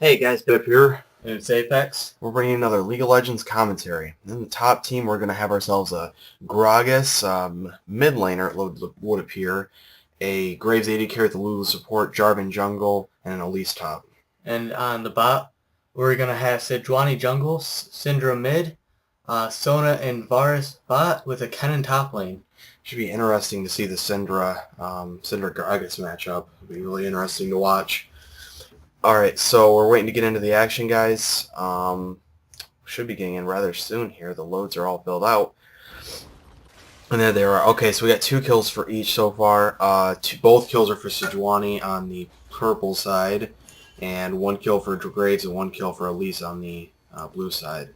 Hey guys, Bipp here. And it's Apex. We're bringing another League of Legends commentary. In the top team, we're going to have ourselves a Gragas mid laner, it would appear, a Graves AD carry with the Lulu support, Jarvan jungle, and an Elise top. And on the bot, we're going to have Sejuani jungle, Syndra mid, Sona and Varus bot with a Kennen top lane. Should be interesting to see the Syndra Gragas matchup. It'll be really interesting to watch. Alright, so we're waiting to get into the action, guys. Should be getting in rather soon here. The loads are all filled out. And there they are. Okay, so we got 2 kills for each so far. Both kills are for Sejuani on the purple side, and 1 kill for Graves and 1 kill for Elise on the blue side.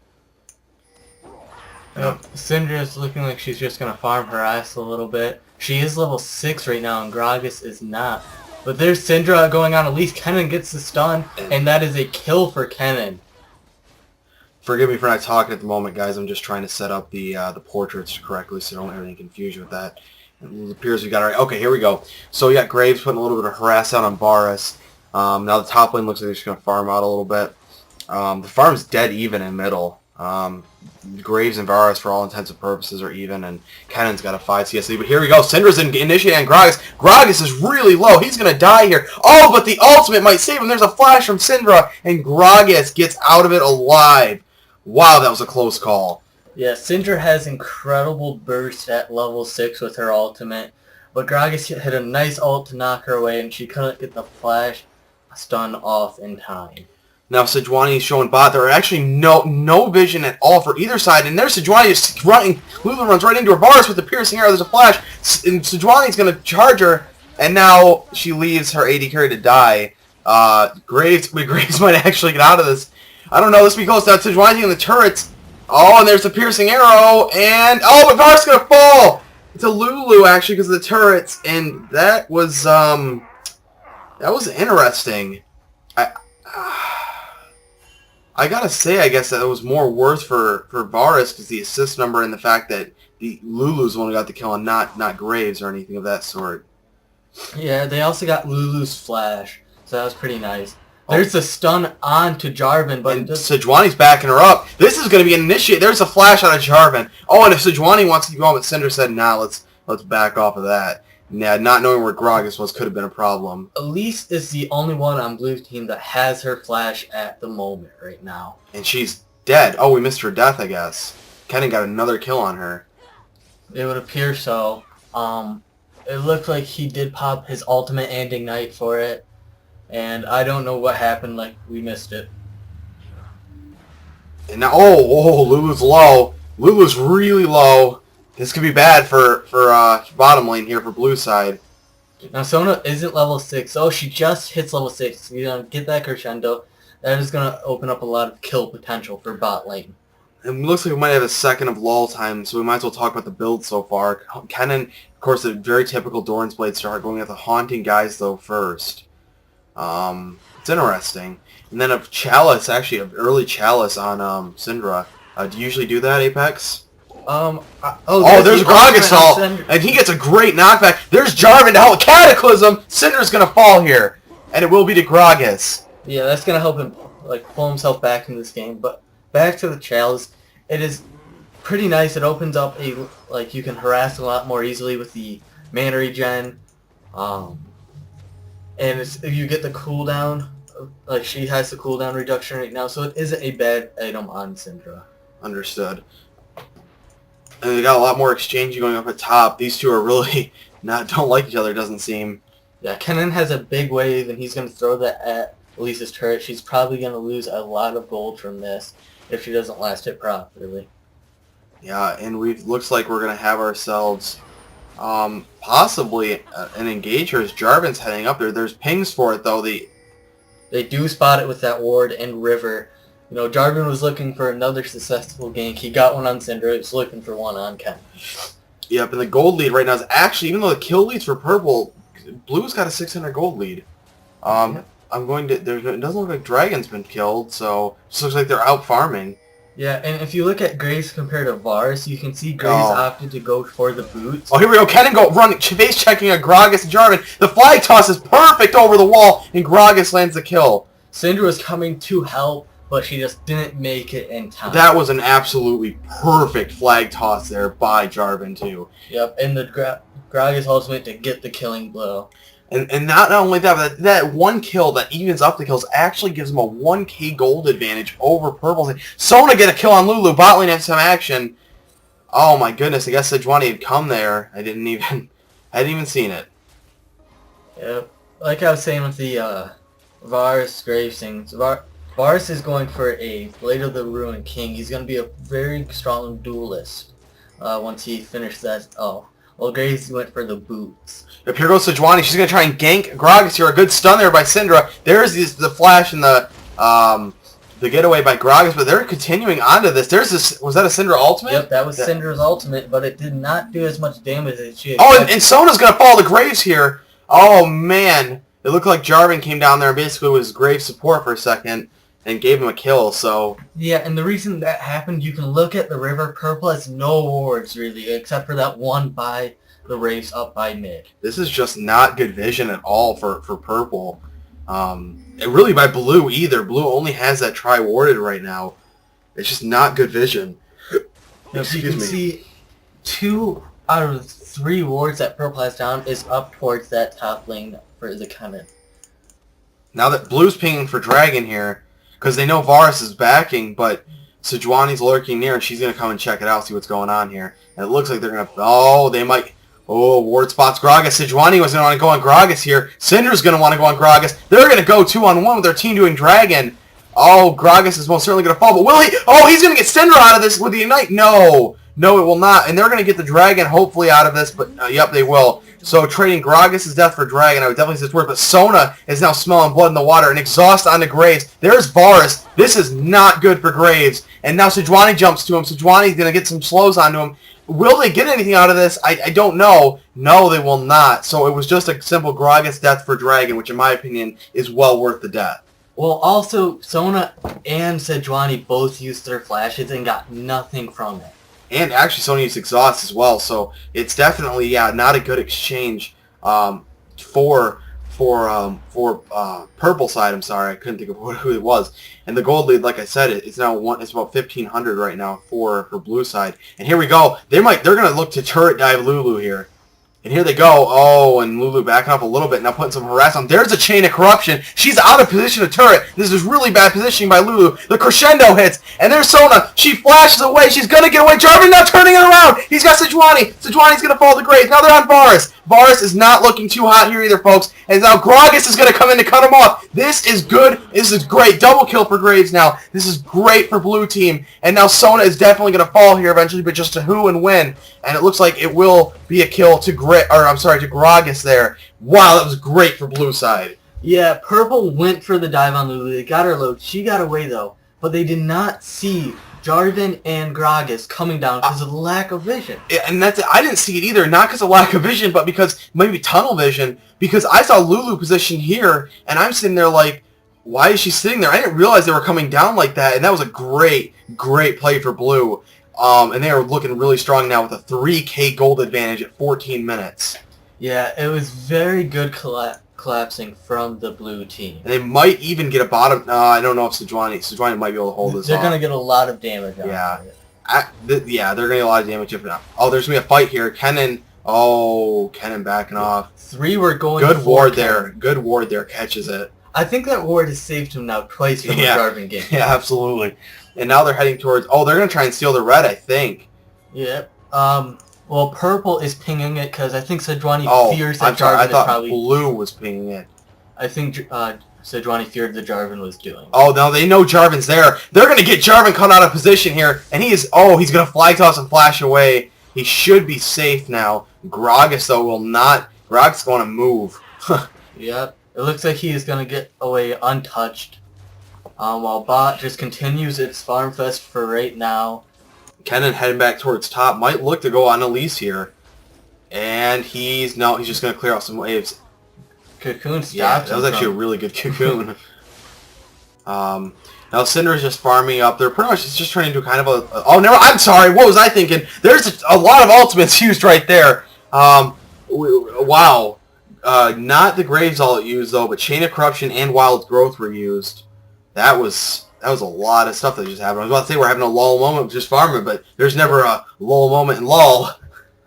Syndra is looking like she's just going to farm her ass a little bit. She is level 6 right now, and Gragas is not. But there's Syndra going on. At least Kennen gets the stun, and that is a kill for Kennen. Forgive me for not talking at the moment, guys. I'm just trying to set up the portraits correctly so I don't have any confusion with that. It appears we got it right. Okay, here we go. So we got Graves putting a little bit of harass out on Varus. Now the top lane looks like they're just going to farm out a little bit. The farm's dead even in middle. Graves and Varus, for all intents and purposes, are even, and Kennen's got a 5 CSC. But here we go. Syndra's initiating Gragas. Gragas is really low. He's going to die here. Oh, but the ultimate might save him. There's a flash from Syndra, and Gragas gets out of it alive. Wow, that was a close call. Yeah, Syndra has incredible burst at level 6 with her ultimate, but Gragas hit a nice ult to knock her away, and she couldn't get the flash stun off in time. Now Sejuani is showing bot. There are actually no vision at all for either side. And there's Sejuani just running. Lulu runs right into her. Varus with the piercing arrow. There's a flash. And Sejuani's going to charge her. And now she leaves her AD carry to die. Graves might actually get out of this. I don't know. This will be close. Now Sejuani's in the turrets. Oh, and there's the piercing arrow. And, oh, but Varus is going to fall. It's a Lulu, actually, because of the turrets. And that was interesting. I gotta say, I guess that it was more worth for Varus because the assist number and the fact that the Lulu's the one who got the kill and not Graves or anything of that sort. Yeah, they also got Lulu's flash, so that was pretty nice. There's a stun on to Jarvan, but Sejuani's backing her up. This is going to be an initiate. There's a flash on a Jarvan. Oh, and if Sejuani wants to keep going, but Syndra said, nah, let's back off of that. Yeah, not knowing where Gragas was could have been a problem. Elise is the only one on blue team that has her flash at the moment right now. And she's dead. Oh, we missed her death, I guess. Kennen got another kill on her. It would appear so. It looked like he did pop his ultimate and ignite for it. And I don't know what happened, like, we missed it. And now, Lulu's low. Lulu's really low. This could be bad for bottom lane here for blue side. Now Sona isn't level 6. Oh, she just hits level 6. You know, get that crescendo. That is going to open up a lot of kill potential for bot lane. And it looks like we might have a second of lull time, so we might as well talk about the build so far. Kennen, of course, a very typical Doran's Blade start, going at the haunting guys though first. It's interesting. And then a Chalice, actually an early Chalice on Syndra. Do you usually do that, Apex? There's Gragas, and he gets a great knockback. There's Jarvan to help Cataclysm. Syndra's gonna fall here, and it will be to Gragas. Yeah, that's gonna help him pull himself back in this game. But back to the Chalice, it is pretty nice. It opens up you can harass a lot more easily with the mana regen, and you get the cooldown. Like she has the cooldown reduction right now, so it isn't a bad item on Syndra. Understood. And they got a lot more exchange going up at top. These two are really don't like each other, doesn't seem. Yeah, Kennen has a big wave, and he's going to throw that at Elise's turret. She's probably going to lose a lot of gold from this if she doesn't last it properly. Yeah, and looks like we're going to have ourselves possibly an engager as Jarvan's heading up there. There's pings for it, though. They do spot it with that ward and river. You know, Jarvan was looking for another successful gank. He got one on Syndra. He was looking for one on Ken. Yep, and the gold lead right now is actually, even though the kill leads for purple, blue's got a 600 gold lead. It doesn't look like Dragon's been killed, so it just looks like they're out farming. Yeah, and if you look at Graves compared to Varus, you can see Graves opted to go for the boots. Oh, here we go. Kennen running, face checking a Gragas and Jarvan. The flag toss is perfect over the wall, and Gragas lands the kill. Syndra was coming to help, but she just didn't make it in time. That was an absolutely perfect flag toss there by Jarvan, too. Yep, and the Gragas ultimate to get the killing blow. And not only that, but that one kill that evens up the kills actually gives him a 1k gold advantage over Purple. Sona get a kill on Lulu. Bot lane had some action. Oh my goodness, I guess Sejuani had come there. I hadn't even seen it. Yep. Like I was saying with the Varus Graves things, Varus is going for a Blade of the Ruined King. He's going to be a very strong duelist once he finished that. Oh, well, Graves went for the boots. Yep, here goes Sejuani. She's going to try and gank Gragas here. A good stun there by Syndra. There's the flash and the getaway by Gragas, but they're continuing onto this. There's this. Was that a Syndra ultimate? Yep, that was Syndra's ultimate, but it did not do as much damage as she expected. Oh, and Sona's going to fall to Graves here. Oh, man. It looked like Jarvan came down there and basically was Graves' support for a second and gave him a kill, so... Yeah, and the reason that happened, you can look at the river. Purple has no wards, really, except for that one by the race up by mid. This is just not good vision at all for Purple. And really by Blue either. Blue only has that tri-warded right now. It's just not good vision. Excuse me. You can see 2 out of 3 wards that Purple has down is up towards that top lane for the Kennen. Now that Blue's pinging for Dragon here, because they know Varus is backing, but Sejuani's lurking near, and she's going to come and check it out, see what's going on here. And it looks like they're going to... Oh, they might... Oh, ward spots Gragas. Sejuani was going to want to go on Gragas here. Syndra's going to want to go on Gragas. They're going to go 2-on-1 with their team doing Dragon. Oh, Gragas is most certainly going to fall, but will he? Oh, he's going to get Syndra out of this with the Ignite. No. No, it will not. And they're going to get the Dragon hopefully out of this, but yep, they will. So trading Gragas' death for Dragon, I would definitely say it's worth. But Sona is now smelling blood in the water and exhaust onto Graves. There's Varus. This is not good for Graves. And now Sejuani jumps to him. Sejuani's going to get some slows onto him. Will they get anything out of this? I don't know. No, they will not. So it was just a simple Gragas death for Dragon, which in my opinion is well worth the death. Well, also, Sona and Sejuani both used their flashes and got nothing from it. And actually, Sony used exhaust as well, so it's definitely not a good exchange for Purple side. I'm sorry, I couldn't think of who it was. And the gold lead, like I said, it's now it's about 1,500 right now for Blue side. And here we go. They're gonna look to turret dive Lulu here. And here they go. Oh, and Lulu backing up a little bit. Now putting some harass on. There's a chain of corruption. She's out of position to turret. This is really bad positioning by Lulu. The crescendo hits. And there's Sona. She flashes away. She's going to get away. Jarvan now turning it around. He's got Sejuani. Sejuani's going to fall to Graves. Now they're on Varus. Varus is not looking too hot here either, folks. And now Gragas is going to come in to cut him off. This is good. This is great. Double kill for Graves now. This is great for Blue team. And now Sona is definitely going to fall here eventually, but just to who and when. And it looks like it will be a kill to Gragas there. Wow, that was great for Blue side. Yeah, Purple went for the dive on Lulu. They got her low. She got away though, but they did not see Jarvan and Gragas coming down because of the lack of vision. And that's it. I didn't see it either, not because of lack of vision, but because maybe tunnel vision. Because I saw Lulu positioned here, and I'm sitting there like, why is she sitting there? I didn't realize they were coming down like that, and that was a great, great play for Blue. And they are looking really strong now with a 3k gold advantage at 14 minutes. Yeah, it was very good collapsing from the Blue team. And they might even get a bottom... I don't know if Sejuani might be able to hold this They're off. going to get a lot of damage on it. Yeah, they're going to get a lot of damage if not. Oh, there's going to be a fight here. Kennen... Oh, Kennen backing off. 3 were going Good ward there. Good ward there. Catches it. I think that ward has saved him now twice from the Jarvan game. Yeah, absolutely. And now they're heading towards... Oh, they're going to try and steal the red, I think. Yep. Well, Purple is pinging it because I think Sejuani fears that Jarvan is probably... Blue was pinging it. I think Sejuani feared that Jarvan was doing. Oh, no, they know Jarvan's there. They're going to get Jarvan cut out of position here. And he is... Oh, he's going to fly toss and flash away. He should be safe now. Gragas, though, will not... Gragas is going to move. Yep. It looks like he is going to get away untouched. While bot just continues its farm fest for right now. Kennen heading back towards top. Might look to go on Elise here. And he's just going to clear out some waves. Cocoon stops. Yeah, that was actually a really good Cocoon. Now Syndra's just farming up. They're pretty much just turning into kind of a... Oh, never... I'm sorry. What was I thinking? There's a lot of ultimates used right there. Wow. Not the Graves ult used, though, but Chain of Corruption and Wild Growth were used. that was a lot of stuff that just happened. I was about to say we're having a lull moment just farming, but there's never a lull moment in lull.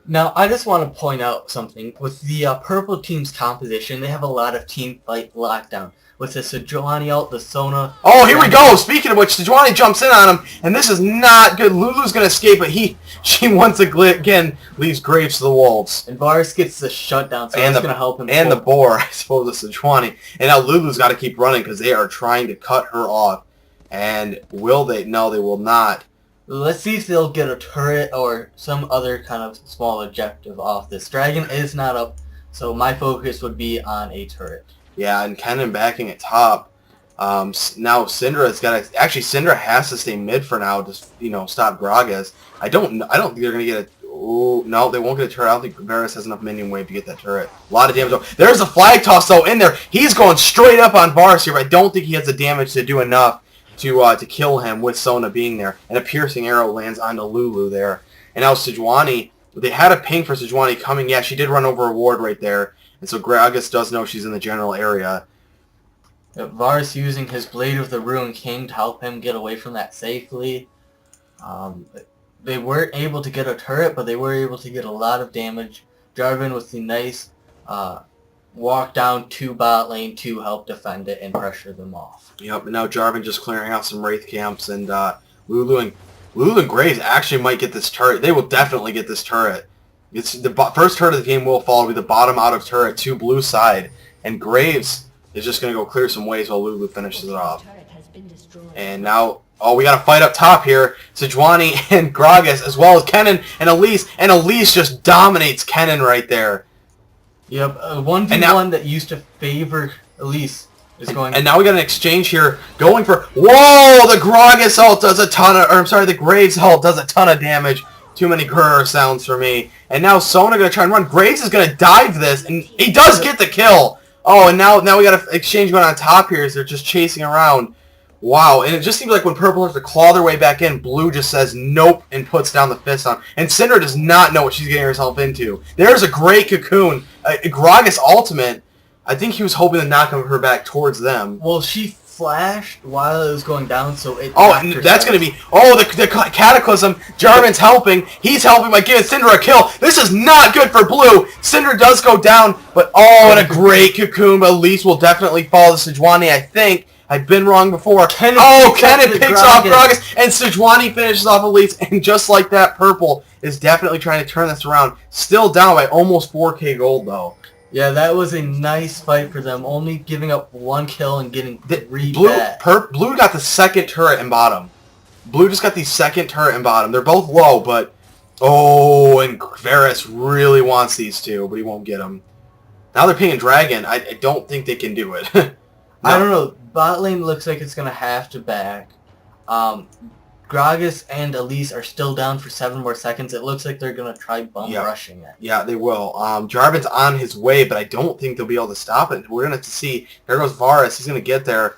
Now, I just want to point out something. With the purple team's composition, they have a lot of team fight lockdown. With the Sejuani ult, the Sona... Oh, here we go! Speaking of which, Sejuani jumps in on him, and this is not good. Lulu's going to escape, but she once again leaves Graves to the wolves. And Varus gets the shutdown, so that's going to help him. And the boar, I suppose, of Sejuani. And now Lulu's got to keep running because they are trying to cut her off. And will they? No, they will not. Let's see if they'll get a turret or some other kind of small objective off this. Dragon is not up, so my focus would be on a turret. Yeah, and Kennen backing at top. Now Syndra's got to... Actually, Syndra has to stay mid for now to, stop Gragas. I don't think they're going to get a... Oh, no, they won't get a turret. I don't think Varus has enough minion wave to get that turret. A lot of damage. There's a flag toss, though, in there. He's going straight up on Varus here, but I don't think he has the damage to do enough to kill him with Sona being there. And a piercing arrow lands onto Lulu there. And now Sejuani, they had a ping for Sejuani coming. Yeah, she did run over a ward right there. And so Gragas does know she's in the general area. Varus using his Blade of the Ruined King to help him get away from that safely. They weren't able to get a turret, but they were able to get a lot of damage. Jarvan with the nice walk down to bot lane to help defend it and pressure them off. Yep, and now Jarvan just clearing out some Wraith camps, and Lulu and Graves actually might get this turret. They will definitely get this turret. It's the first turret of the game will fall, will be the bottom out of turret to blue side, and Graves is just going to go clear some ways while Lulu finishes it off. And now, we got to fight up top here. Sejuani and Gragas, as well as Kennen and Elise, and Elise just dominates Kennen right there. Yep, 1v1 that used to favor Elise is going... And now we got an exchange here, going for... Whoa! The Gragas ult does a ton of... Or, I'm sorry, the Graves ult does a ton of damage. Too many grrr sounds for me. And now Sona going to try and run. Graves is going to dive this, and he does get the kill. Oh, and now we got an exchange going on top here as they're just chasing around. Wow, and it just seems like when Purple has to claw their way back in, Blue just says nope and puts down the fist on. And Syndra does not know what she's getting herself into. There's a great cocoon. Gragas ultimate. I think he was hoping to knock her back towards them. Well, she flashed while it was going down, so it... Oh, and that's going to be... Oh, the Cataclysm. Jarvan's helping. He's helping by giving Syndra a kill. This is not good for Blue. Syndra does go down, but oh, and a great cocoon. But Elise will definitely follow the Sejuani, I think. I've been wrong before. Kennen picks off Gragas, and Sejuani finishes off Elise, and just like that, Purple is definitely trying to turn this around. Still down by almost 4k gold, though. Yeah, that was a nice fight for them, only giving up 1 kill and getting 3 back. Blue got the second turret in bottom. Blue just got the second turret in bottom. They're both low, but... Oh, and Varus really wants these two, but he won't get them. Now they're pinging Dragon. I don't think they can do it. No. I don't know. Bot lane looks like it's going to have to back. Gragas and Elise are still down for 7 more seconds. It looks like they're going to try rushing it. Yeah, they will. Jarvan's on his way, but I don't think they'll be able to stop it. We're going to have to see. There goes Varus. He's going to get there.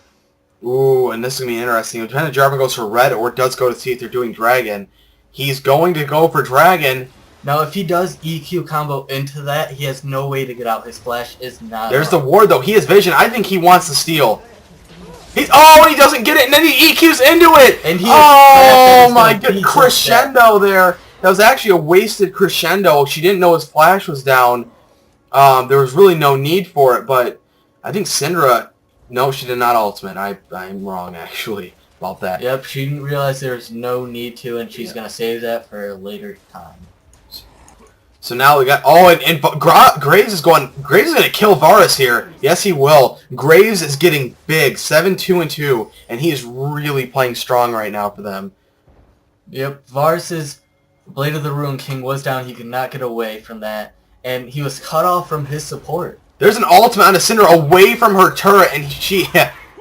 Ooh, and this is going to be interesting. Lieutenant Jarvan goes for red or does go to see if they're doing Dragon. He's going to go for Dragon. Now, if he does EQ combo into that, he has no way to get out. His flash is not... There's the ward, though. He has vision. I think he wants to steal. And he doesn't get it, and then he EQs into it! And oh my god, crescendo there. That was actually a wasted crescendo. She didn't know his flash was down. There was really no need for it, but I think Syndra... No, she did not ultimate. I'm wrong, actually, about that. Yep, she didn't realize there was no need to, and she's going to save that for a later time. So now we got... Oh, and Graves is going to kill Varus here. Yes, he will. Graves is getting big. 7-2-2. And he is really playing strong right now for them. Yep. Varus's Blade of the Ruined King was down. He could not get away from that. And he was cut off from his support. There's an ultimate on Syndra away from her turret. And she...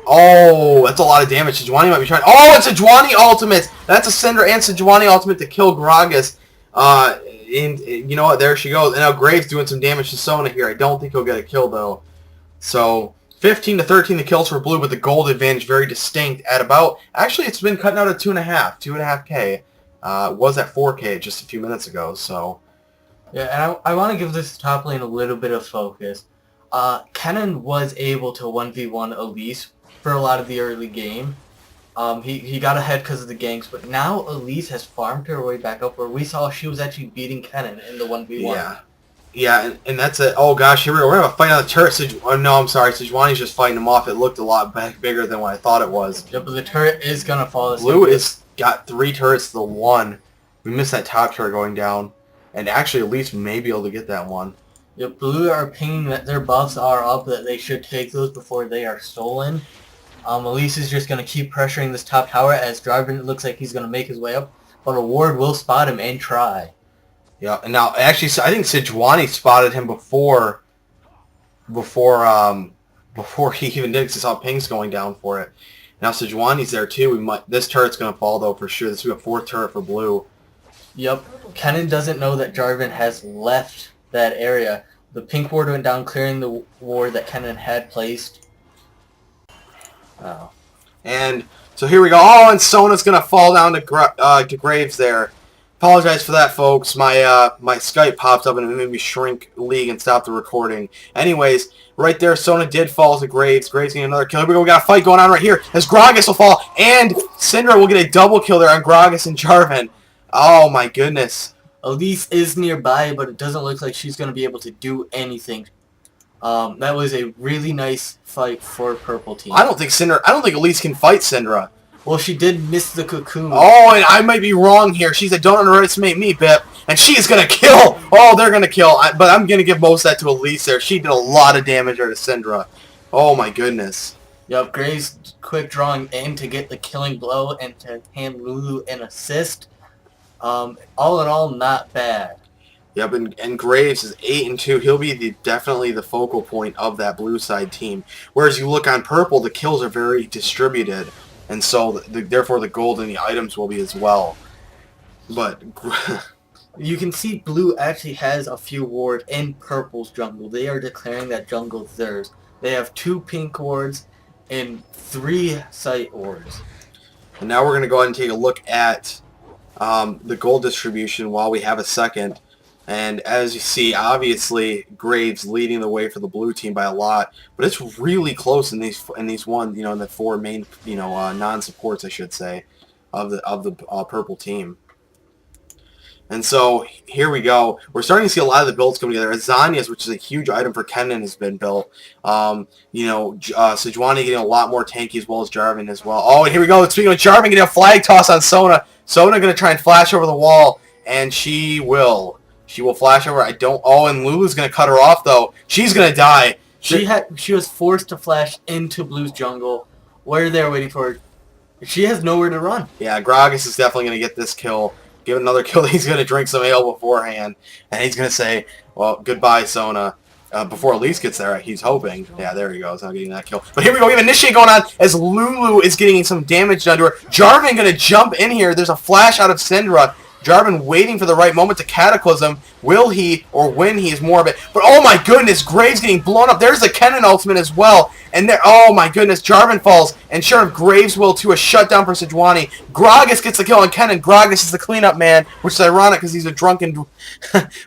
Oh, that's a lot of damage. Sejuani might be trying... Oh, it's a Sejuani ultimate. That's a Syndra and Sejuani ultimate to kill Gragas. And you know what? There she goes. And now Graves doing some damage to Sona here. I don't think he'll get a kill, though. So, 15-13 the kills for Blue, but the gold advantage very distinct at about... Actually, it's been cutting out at 2.5K. It was at 4K just a few minutes ago, so... Yeah, and I want to give this top lane a little bit of focus. Kennen was able to 1v1 Elise for a lot of the early game. He got ahead because of the ganks, but now Elise has farmed her way back up where we saw she was actually beating Kennen in the 1v1. Yeah. Yeah, and that's it. Oh, gosh, here we go. We're going to have a fight on the turret. Oh, no, I'm sorry. Sejuani's just fighting him off. It looked a lot bigger than what I thought it was. Yeah, but the turret is going to fall. Blue has got 3 turrets to the 1. We missed that top turret going down. And actually, at least may be able to get that one. Yeah, Blue are pinging that their buffs are up, that they should take those before they are stolen. Elise is just going to keep pressuring this top tower as Jarvan looks like he's going to make his way up. But a ward will spot him and try. Yeah, and now, actually, I think Sejuani spotted him before he even did, because he saw pings going down for it. Now Sejuani's there, too. This turret's going to fall, though, for sure. This will be a 4th turret for Blue. Yep. Kennen doesn't know that Jarvan has left that area. The pink ward went down, clearing the ward that Kennen had placed. Oh. And so here we go. Oh, and Sona's going to fall down to Graves there. Apologize for that, folks. My Skype popped up and it made me shrink League and stop the recording. Anyways, right there, Sona did fall to Graves. Graves getting another kill. Here we go. We got a fight going on right here as Gragas will fall, and Syndra will get a double kill there on Gragas and Jarvan. Oh, my goodness. Elise is nearby, but it doesn't look like she's going to be able to do anything. That was a really nice fight for purple team. I don't think Elise can fight Syndra. Well, she did miss the cocoon. Oh, and I might be wrong here. She said, don't underestimate me, Bipp. And she is going to kill. Oh, they're going to kill. But I'm going to give most of that to Elise there. She did a lot of damage there to Syndra. Oh, my goodness. Yep, Graves quick drawing in to get the killing blow and to hand Lulu an assist. All in all, not bad. Yep, and Graves is 8-2. He'll be definitely the focal point of that blue side team. Whereas you look on purple, the kills are very distributed. And so, therefore, the gold and the items will be as well. But you can see blue actually has a few wards in purple's jungle. They are declaring that jungle theirs. They have 2 pink wards and 3 site wards. And now we're going to go ahead and take a look at the gold distribution while we have a second. And as you see, obviously, Graves leading the way for the blue team by a lot, but it's really close in these in the 4 main non-supports, I should say, of the purple team. And so here we go. We're starting to see a lot of the builds come together. Azania's, which is a huge item for Kennen, has been built. Sejuani getting a lot more tanky as well as Jarvan as well. Oh, and here we go. Speaking of Jarvan, getting a flag toss on Sona. Sona going to try and flash over the wall, and she will. She will flash over. Oh, and Lulu's going to cut her off, though. She's going to die. She was forced to flash into Blue's jungle where they're waiting for her. She has nowhere to run. Yeah, Gragas is definitely going to get this kill. Give it another kill. He's going to drink some ale beforehand. And he's going to say, well, goodbye, Sona. Before Elise gets there, he's hoping. Yeah, there he goes. Not getting that kill. But here we go. We have Initiate going on as Lulu is getting some damage done to her. Jarvan going to jump in here. There's a flash out of Syndra. Jarvan waiting for the right moment to Cataclysm. Will he, or when he, is more of it. But oh my goodness, Graves getting blown up. There's the Kennen ultimate as well. And there, oh my goodness, Jarvan falls. And sure, Graves will to a shutdown for Sejuani. Gragas gets the kill on Kennen. Gragas is the cleanup man, which is ironic because he's a drunken...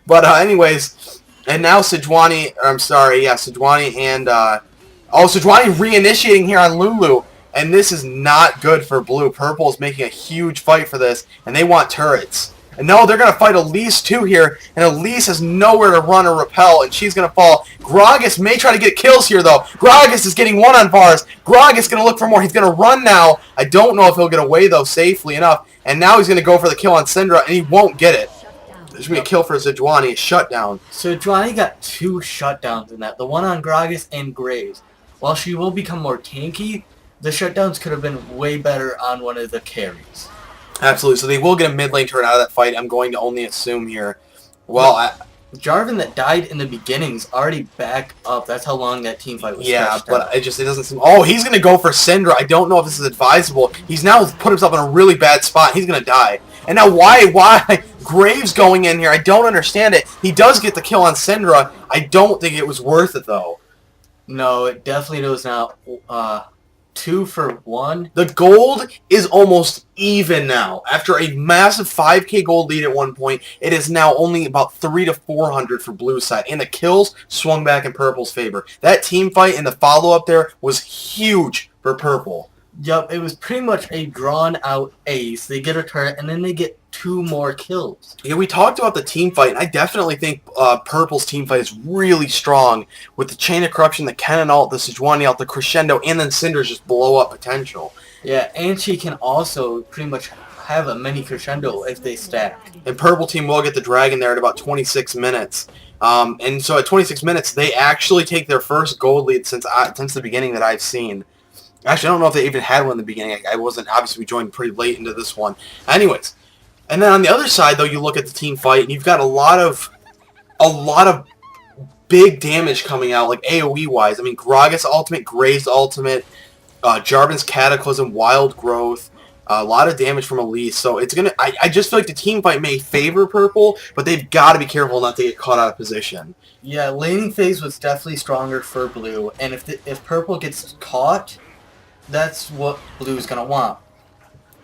but anyways, and now Sejuani, Sejuani and... Sejuani reinitiating here on Lulu. And this is not good for blue. Purple is making a huge fight for this, and they want turrets. And no, they're going to fight Elise too here, and Elise has nowhere to run or repel, and she's going to fall. Gragas may try to get kills here, though. Gragas is getting 1 on bars. Gragas is going to look for more. He's going to run now. I don't know if he'll get away, though, safely enough. And now he's going to go for the kill on Syndra, and he won't get it. There's going to be a kill for Sejuani, a shutdown. Sejuani got 2 shutdowns in that, the one on Gragas and Graves. While she will become more tanky, the shutdowns could have been way better on one of the carries. Absolutely. So they will get a mid lane turret out of that fight. I'm going to only assume here. Well, Jarvan that died in the beginning's already back up. That's how long that team fight was. Yeah, but it doesn't seem... Oh, he's going to go for Syndra. I don't know if this is advisable. He's now put himself in a really bad spot. He's going to die. And now why Graves going in here? I don't understand it. He does get the kill on Syndra. I don't think it was worth it, though. No, it definitely was not... 2 for 1. The gold is almost even now. After a massive 5k gold lead at one point, it is now only about 300 to 400 for blue side. And the kills swung back in purple's favor. That team fight and the follow-up there was huge for purple. Yup, it was pretty much a drawn-out ace. They get a turret, and then they get 2 more kills. Yeah, we talked about the team fight, and I definitely think Purple's team fight is really strong with the Chain of Corruption, the Cannon ult, the Sejuani ult, the Crescendo, and then Cinder's just blow-up potential. Yeah, and she can also pretty much have a mini Crescendo if they stack. And Purple team will get the Dragon there at about 26 minutes. And so at 26 minutes, they actually take their first gold lead since the beginning that I've seen. Actually, I don't know if they even had one in the beginning. I wasn't, obviously we joined pretty late into this one. Anyways, and then on the other side, though, you look at the team fight, and you've got a lot of big damage coming out, like AoE-wise. I mean, Gragas' ultimate, Graves' ultimate, Jarvan's Cataclysm, Wild Growth, a lot of damage from Elise. So it's going to... I just feel like the team fight may favor Purple, but they've got to be careful not to get caught out of position. Yeah, laning phase was definitely stronger for Blue, and if Purple gets caught, that's what Blue's going to want.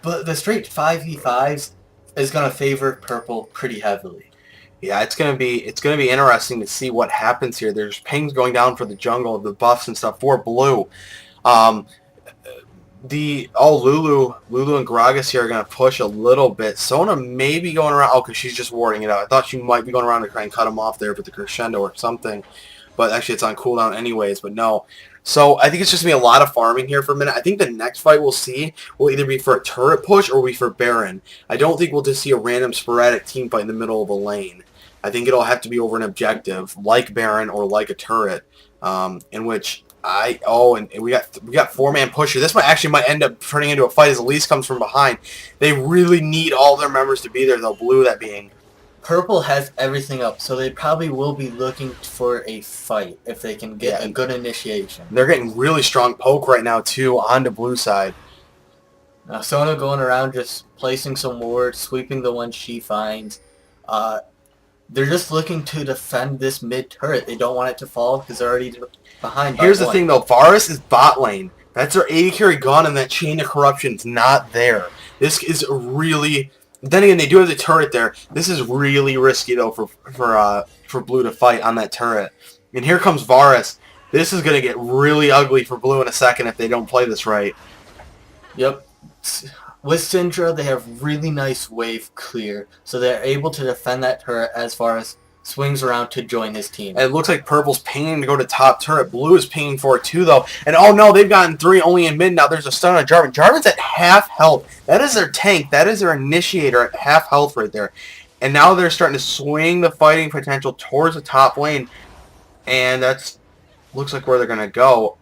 But the straight 5v5s is going to favor Purple pretty heavily. Yeah, it's gonna be interesting to see what happens here. There's pings going down for the jungle, the buffs and stuff for Blue. Lulu and Gragas here are gonna push a little bit. Sona may be going around. Oh, because she's just warding it out. I thought she might be going around to try and cut him off there with the Crescendo or something. But actually, it's on cooldown anyways. But no. So I think it's just going to be a lot of farming here for a minute. I think the next fight we'll see will either be for a turret push or will be for Baron. I don't think we'll just see a random sporadic team fight in the middle of a lane. I think it'll have to be over an objective, like Baron or like a turret, in which and we got 4-man pusher. This might end up turning into a fight as Elise comes from behind. They really need all their members to be there, though, Blue that being. Purple has everything up, so they probably will be looking for a fight if they can get a good initiation. They're getting really strong poke right now, too, on the Blue side. Now, Sona going around just placing some wards, sweeping the ones she finds. They're just looking to defend this mid turret. They don't want it to fall because they're already behind. Here's the thing, though. Varus is bot lane. That's their AD carry gone, and that Chain of Corruption's not there. This is really... Then again, they do have the turret there. This is really risky, though, for Blue to fight on that turret. And here comes Varus. This is going to get really ugly for Blue in a second if they don't play this right. Yep. With Syndra, they have really nice wave clear, so they're able to defend that turret as Varus swings around to join his team. And it looks like Purple's pinging to go to top turret. Blue is pinging for it too, though. And oh no, they've gotten 3 only in mid. Now there's a stun on Jarvan. Jarvan's at half health. That is their tank. That is their initiator at half health right there. And now they're starting to swing the fighting potential towards the top lane. And that's looks like where they're going to go.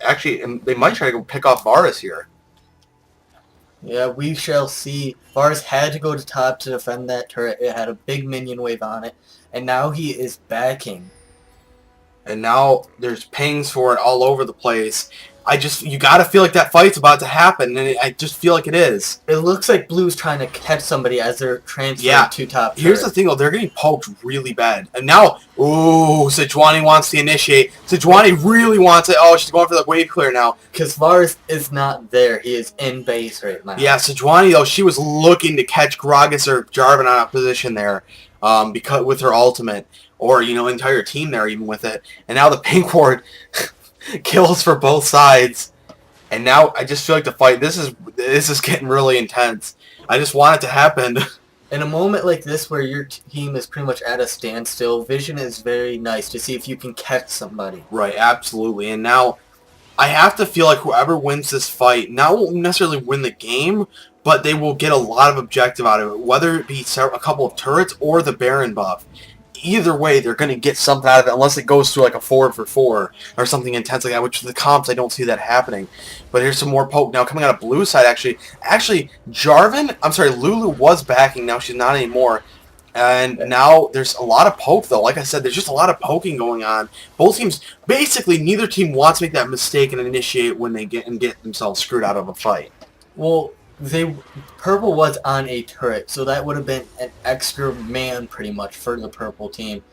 Actually, they might try to go pick off Varus here. Yeah, we shall see. Varus had to go to top to defend that turret. It had a big minion wave on it. And now he is backing. And now there's pings for it all over the place. You gotta feel like that fight's about to happen, and I just feel like it is. It looks like Blue's trying to catch somebody as they're transferring to top turret. Here's the thing, though. They're getting poked really bad. And now, ooh, Sejuani wants to initiate. Sejuani really wants it. Oh, she's going for the wave clear now. Because Varus is not there. He is in base right now. Yeah, Sejuani, though, she was looking to catch Gragas or Jarvan on a position there because with her ultimate. Or, entire team there even with it. And now the pink ward... kills for both sides, and now I just feel like the fight. This is getting really intense. I just want it to happen. In a moment like this, where your team is pretty much at a standstill, vision is very nice to see if you can catch somebody. Right, absolutely. And now I have to feel like whoever wins this fight now won't necessarily win the game, but they will get a lot of objective out of it, whether it be a couple of turrets or the Baron buff. Either way, they're going to get something out of it, unless it goes to like a 4-for-4 or something intense like that, which the comps, I don't see that happening. But here's some more poke now coming out of Blue side, actually. Actually, Lulu was backing, now she's not anymore. And now there's a lot of poke, though. Like I said, there's just a lot of poking going on. Both teams, basically, neither team wants to make that mistake and initiate when they get themselves screwed out of a fight. Well, Purple was on a turret, so that would have been an extra man pretty much for the Purple team.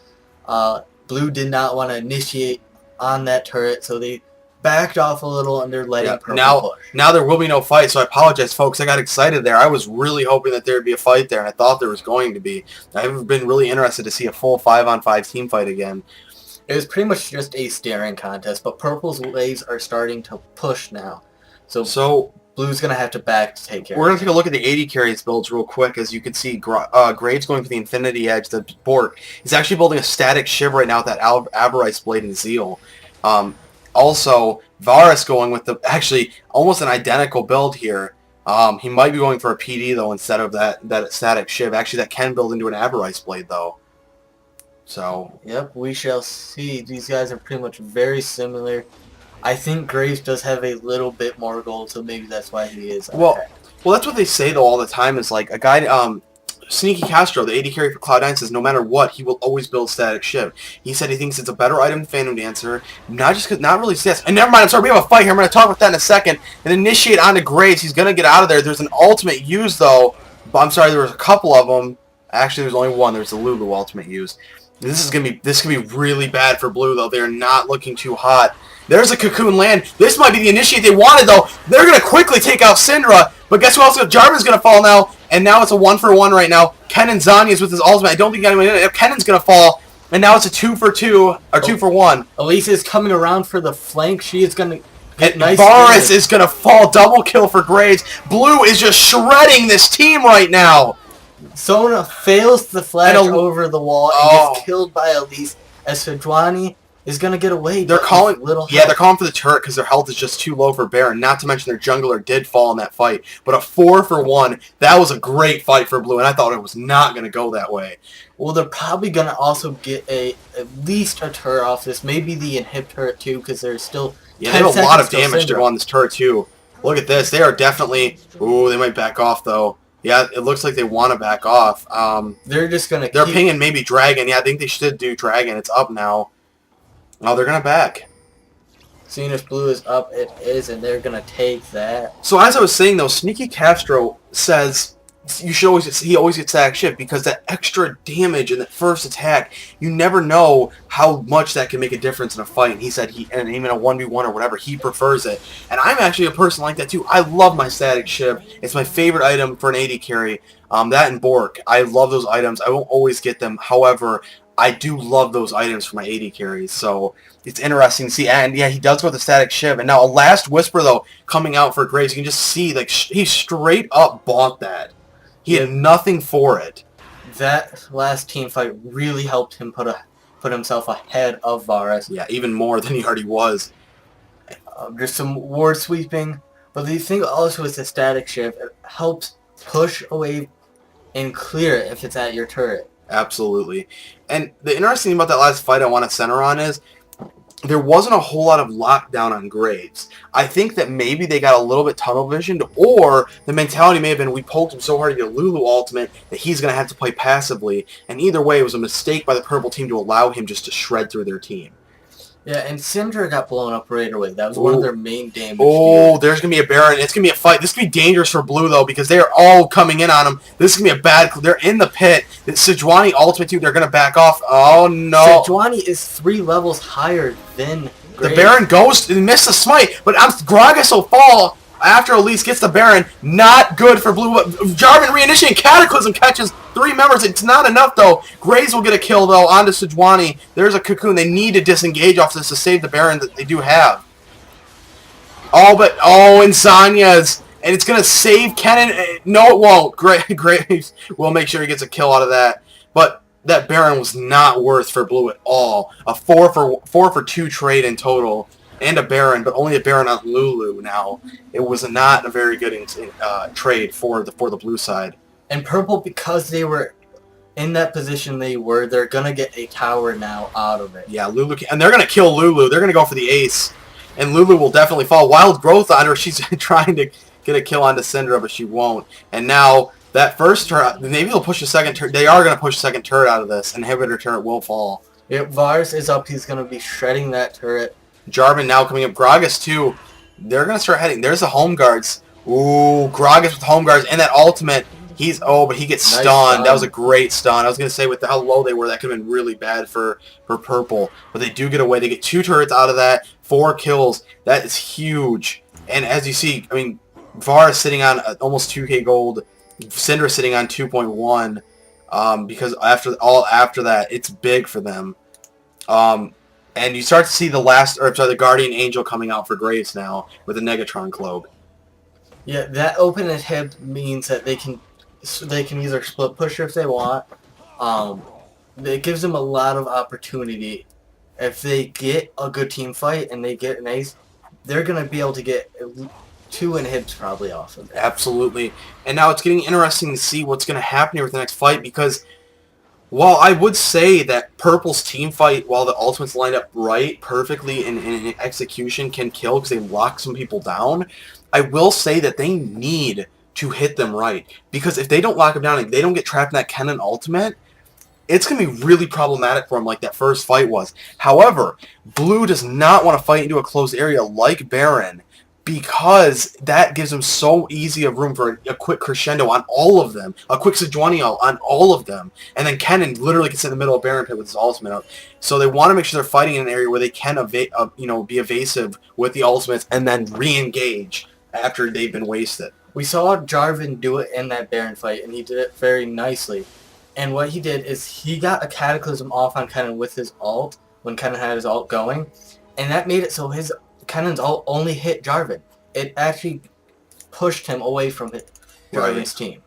Blue did not want to initiate on that turret, so they backed off a little and they're letting Purple push. Now there will be no fight, so I apologize, folks. I got excited there. I was really hoping that there would be a fight there, and I thought there was going to be. I've been really interested to see a full 5-on-5 team fight again. It was pretty much just a staring contest, but Purple's waves are starting to push now. So Blue's going to have to back to take care we're of going to take a look at the 80 carries builds real quick. As you can see, Graves going for the Infinity Edge. The Bork is actually building a static Shiv right now with that Avarice Blade and Zeal. Also, Varus going with the actually almost an identical build here. He might be going for a PD, though, instead of that static Shiv. Actually, that can build into an Avarice Blade, though. So... Yep, we shall see. These guys are pretty much very similar. I think Graves does have a little bit more gold, so maybe that's why he is. Well, that's what they say, though, all the time, is like a guy... Sneaky Castro, the 80 carry for Cloud9, says no matter what, he will always build static Shiv. He said he thinks it's a better item than Phantom Dancer. Not really stats. And never mind, I'm sorry, we have a fight here. I'm going to talk about that in a second. And initiate onto Graves. He's going to get out of there. There's an ultimate use, though. But I'm sorry, there was a couple of them. Actually, there's only one. There's the Lulu ultimate use. This is going to be really bad for Blue, though. They're not looking too hot. There's a Cocoon Land. This might be the initiate they wanted, though. They're going to quickly take out Syndra. But guess who else? Jarvan's going to fall now. And now it's a 1-for-1 right now. Kennen Zanya's with his ultimate. I don't think anyone... Kennen's going to fall. And now it's a 2-for-2. Or 2-for-1. Elisa is coming around for the flank. She is going to get nice... Varus is going to fall. Double kill for Graves. Blue is just shredding this team right now. Sona fails the flash over the wall and gets killed by Elise. As Sejuani is going to get away. They're calling for the turret because their health is just too low for Baron. Not to mention their jungler did fall in that fight. But a 4-for-1, that was a great fight for Blue, and I thought it was not going to go that way. Well, they're probably going to also get at least a turret off this. Maybe the inhib turret too, because there's still... Yeah, they have a lot of damage to go on this turret too. Look at this. They are definitely... Ooh, they might back off though. Yeah, it looks like they want to back off. They're just going to They're pinging maybe Dragon. Yeah, I think they should do Dragon. It's up now. Oh, they're going to back. Seeing as Blue is up, it is, and they're going to take that. So as I was saying, though, Sneaky Castro says he always gets that shit because that extra damage in that first attack, you never know how much that can make a difference in a fight. And he said and even a 1v1 or whatever, he prefers it. And I'm actually a person like that too. I love my static Shiv. It's my favorite item for an 80 carry. That and Bork. I love those items. I won't always get them. However, I do love those items for my 80 carries, so it's interesting to see. And yeah, he does go with the static Shiv. And now a last whisper, though, coming out for Graves. You can just see, like, he straight up bought that. He had nothing for it. That last team fight really helped him put himself ahead of Varus. Yeah, even more than he already was. Just some ward sweeping. But the thing also is the static Shiv. It helps push away and clear it if it's at your turret. Absolutely. And the interesting thing about that last fight I want to center on is there wasn't a whole lot of lockdown on Graves. I think that maybe they got a little bit tunnel visioned, or the mentality may have been we poked him so hard to get a Lulu ultimate that he's going to have to play passively. And either way, it was a mistake by the purple team to allow him just to shred through their team. Yeah, and Syndra got blown up right away. That was one of their main damage. Oh, there's going to be a Baron. It's going to be a fight. This could be dangerous for Blue, though, because they are all coming in on him. This is going to be a bad... They're in the pit. Sejuani ultimate, too. They're going to back off. Oh, no. Sejuani is 3 levels higher than Graves. The Baron goes and missed the smite, but Gragas will fall after Elise gets the Baron. Not good for Blue. Jarvan reinitiating Cataclysm catches 3 members. It's not enough, though. Graves will get a kill, though, onto Sejuani. There's a Cocoon. They need to disengage off this to save the Baron that they do have. And Zanya's. And it's going to save Kennen. No, it won't. Graves will make sure he gets a kill out of that. But that Baron was not worth for Blue at all. A 4-for-2 trade in total. And a Baron, but only a Baron on Lulu now. It was not a very good trade for the Blue side. And Purple, because they were in that position they're going to get a tower now out of it. Yeah, Lulu, and they're going to kill Lulu. They're going to go for the ace. And Lulu will definitely fall. Wild Growth on her. She's trying to get a kill onto Syndra, but she won't. And now, that first turret, maybe they'll push a second turret. They are going to push a second turret out of this. Inhibitor turret will fall. Yep, Varus is up. He's going to be shredding that turret. Jarvan now coming up. Gragas, too. They're going to start heading. There's the home guards. Ooh, Gragas with home guards. And that ultimate, but he gets stunned. That was a great stun. I was going to say, with how low they were, that could have been really bad for Purple. But they do get away. They get 2 turrets out of that. 4 kills. That is huge. And as you see, I mean, Varus sitting on almost 2k gold. Syndra sitting on 2.1. Because after that, it's big for them. And you start to see the Guardian Angel coming out for Graves now with a Negatron Cloak. Yeah, that open inhib means that they can either split push if they want. Um, it gives them a lot of opportunity. If they get a good team fight and they get an ace, they're gonna be able to get two inhibs probably off of it. Absolutely. And now it's getting interesting to see what's going to happen here with the next fight, because while I would say that Purple's team fight, while the ultimates lined up right, perfectly in execution, can kill because they lock some people down, I will say that they need to hit them right. Because if they don't lock them down and they don't get trapped in that Kennen ultimate, it's going to be really problematic for him like that first fight was. However, Blue does not want to fight into a closed area like Baron, because that gives him so easy of room for a quick crescendo on all of them, a quick Sejuani on all of them, and then Kennen literally can sit in the middle of Baron Pit with his ultimate out. So they want to make sure they're fighting in an area where they can be evasive with the ultimates and then re-engage after they've been wasted. We saw Jarvan do it in that Baron fight, and he did it very nicely. And what he did is he got a Cataclysm off on Kennen with his ult, when Kennen had his ult going, and that made it so Kennen's ult only hit Jarvan. It actually pushed him away from Jarvan's team.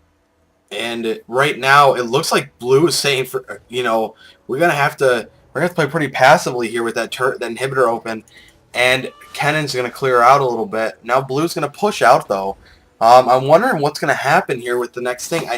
And right now, it looks like Blue is saying, we're gonna have to play pretty passively here with that inhibitor open, and Kennen's gonna clear out a little bit. Now Blue's gonna push out though. I'm wondering what's gonna happen here with the next thing.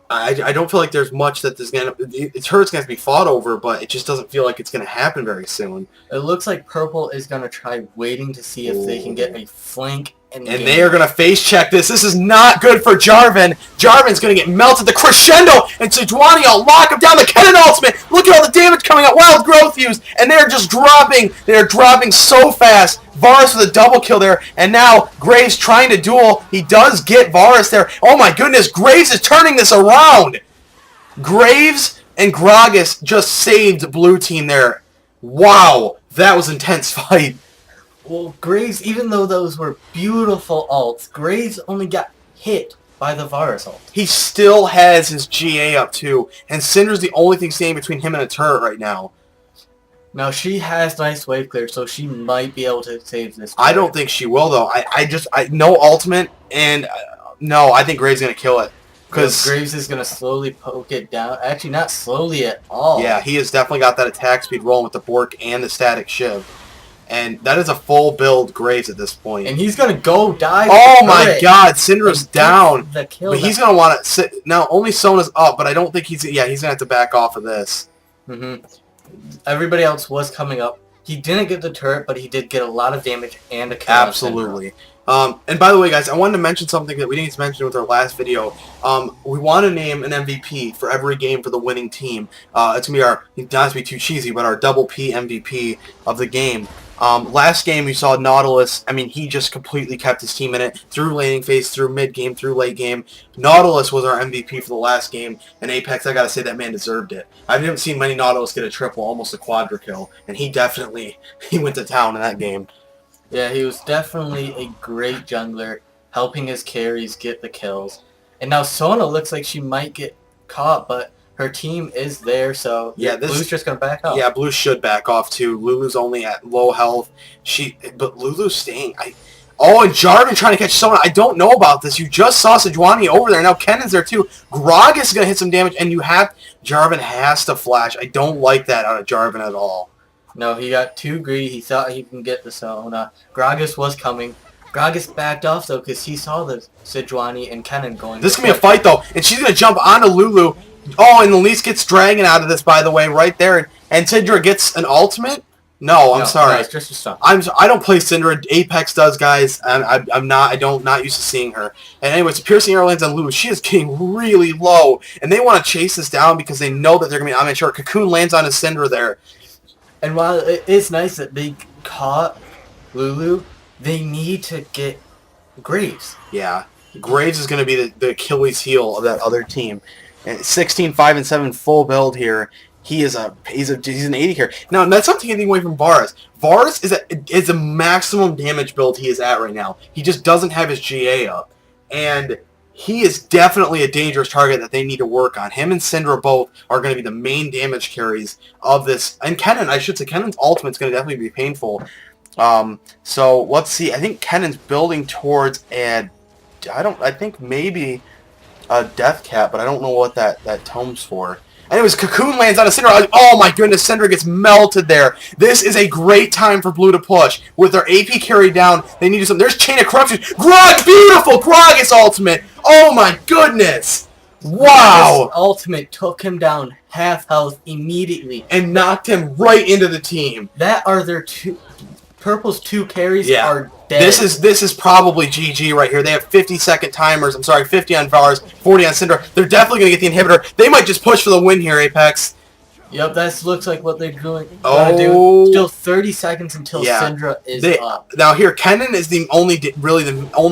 I don't feel like there's much that there's gonna. It's gonna have to be fought over, but it just doesn't feel like it's gonna happen very soon. It looks like Purple is gonna try waiting to see if they can get a flank. And they are going to face check this. This is not good for Jarvan. Jarvan's going to get melted. The crescendo, and Sejuani will lock him down. The Kennen ultimate. Look at all the damage coming out. Wild growth use. And they're just dropping. They're dropping so fast. Varus with a double kill there. And now Graves trying to duel. He does get Varus there. Oh my goodness. Graves is turning this around. Graves and Gragas just saved the blue team there. Wow. That was an intense fight. Well, Graves, even though those were beautiful ults, Graves only got hit by the Varus ult. He still has his GA up too, and Syndra's the only thing standing between him and a turret right now. Now, she has nice wave clear, so she might be able to save this turret. I don't think she will, though. I no ultimate, and no, I think Graves is going to kill it. Because Graves is going to slowly poke it down. Actually, not slowly at all. Yeah, he has definitely got that attack speed rolling with the Bork and the static shiv. And that is a full build Graves at this point. And he's going to go die. Oh my god, Syndra's down. The kill but he's going to want to sit. Now, only Sona's up, but I don't think he's... Yeah, he's going to have to back off of this. Everybody else was coming up. He didn't get the turret, but he did get a lot of damage and a kill. Absolutely. And by the way, guys, I wanted to mention something that we didn't mention with our last video. We want to name an MVP for every game for the winning team. It's going to be not to be too cheesy, but our double P MVP of the game. Last game we saw Nautilus. I mean, he just completely kept his team in it through laning phase, through mid game, through late game. Nautilus was our MVP for the last game, and Apex, I gotta say, that man deserved it. I haven't seen many Nautilus get a triple, almost a quadra kill, and he went to town in that game. Yeah, he was definitely a great jungler, helping his carries get the kills. And now Sona looks like she might get caught, but her team is there, so yeah, Blue's just going to back off. Yeah, Blue should back off, too. Lulu's only at low health. But Lulu's staying. Oh, and Jarvan trying to catch Sona. I don't know about this. You just saw Sejuani over there. Now Kennen's there, too. Gragas is going to hit some damage, and Jarvan has to flash. I don't like that out of Jarvan at all. No, he got too greedy. He thought he can get the Sona. Gragas was coming. Gragas backed off, though, because he saw the Sejuani and Kennen going. This is going to be a fight, though, and she's going to jump onto Lulu. Oh, and Elise gets Dragon out of this, by the way, right there. And Syndra gets an ultimate? No, I'm sorry. No, it's just a stun. I don't play Syndra. Apex does, guys. I'm not used to seeing her. And anyways, piercing arrow lands on Lulu. She is getting really low, and they want to chase this down because they know that they're going to be on short. Cocoon lands on his Syndra there. And while it is nice that they caught Lulu, they need to get Graves. Yeah, Graves is going to be the Achilles heel of that other team. 16, 5, and 7 full build here. He's an 80 here. Now, that's not taking anything away from Varus. Varus is a maximum damage build he is at right now. He just doesn't have his GA up. And he is definitely a dangerous target that they need to work on. Him and Syndra both are going to be the main damage carries of this. And Kennen, I should say, Kennen's ultimate is going to definitely be painful. So let's see. I think Kennan's building towards I think maybe a death cap, but I don't know what that tome's for. Anyways, Cocoon lands on a Syndra. Oh my goodness, Syndra gets melted there. This is a great time for Blue to push. With their AP carry down, they need to do something. There's Chain of Corruption. Grog, beautiful! Gragas ultimate. Oh my goodness. Wow. This ultimate took him down half health immediately. And knocked him right into the team. That are their two... Purple's 2 carries are dead. This is probably GG right here. They have 50-second timers. I'm sorry, 50 on Vars, 40 on Syndra. They're definitely going to get the inhibitor. They might just push for the win here, Apex. Yep, that looks like what they're doing. Oh. Still 30 seconds until Syndra is up. Now here, Kennen is the only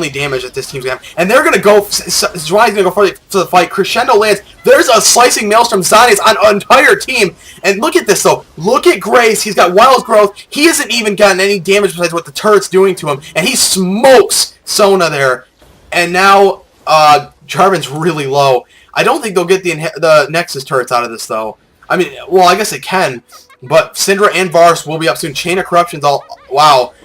damage that this team's going to have. And they're going to go, Zwani's going to go for the fight. Crescendo lands. There's a Slicing Maelstrom. Zani's on an entire team. And look at this, though. Look at Grace. He's got Wild Growth. He hasn't even gotten any damage besides what the turret's doing to him. And he smokes Sona there. And now Jarvan's really low. I don't think they'll get the Nexus turrets out of this, though. I mean, well, I guess they can, but Syndra and Vars will be up soon. Chain of Corruption's all... Wow.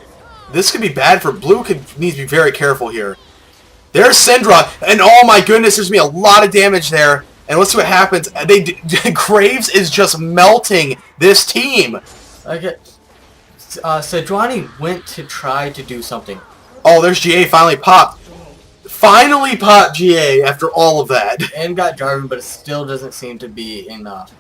This could be bad for Blue. Needs to be very careful here. There's Syndra, and oh my goodness, there's going to be a lot of damage there. And let's see what happens. Graves is just melting this team. Okay. Sejuani went to try to do something. Oh, there's GA finally popped. Finally popped GA after all of that. And got Jarvan, but it still doesn't seem to be enough.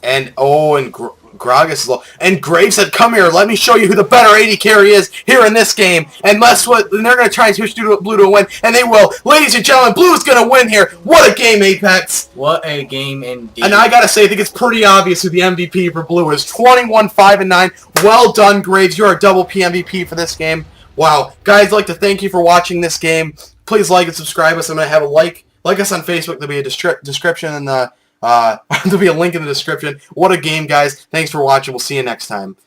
And Gragas is low. And Graves said, "Come here, let me show you who the better AD carry is here in this game." And they're going to try and push Blue to a win, and they will. Ladies and gentlemen, Blue is going to win here. What a game, Apex! What a game indeed. And I got to say, I think it's pretty obvious who the MVP for Blue is. 21-5-9. Well done, Graves. You're a double P MVP for this game. Wow. Guys, I'd like to thank you for watching this game. Please like and subscribe us. I'm going to have a like us on Facebook. There'll be a description in the... there'll be a link in the description. What a game, guys. Thanks for watching. We'll see you next time.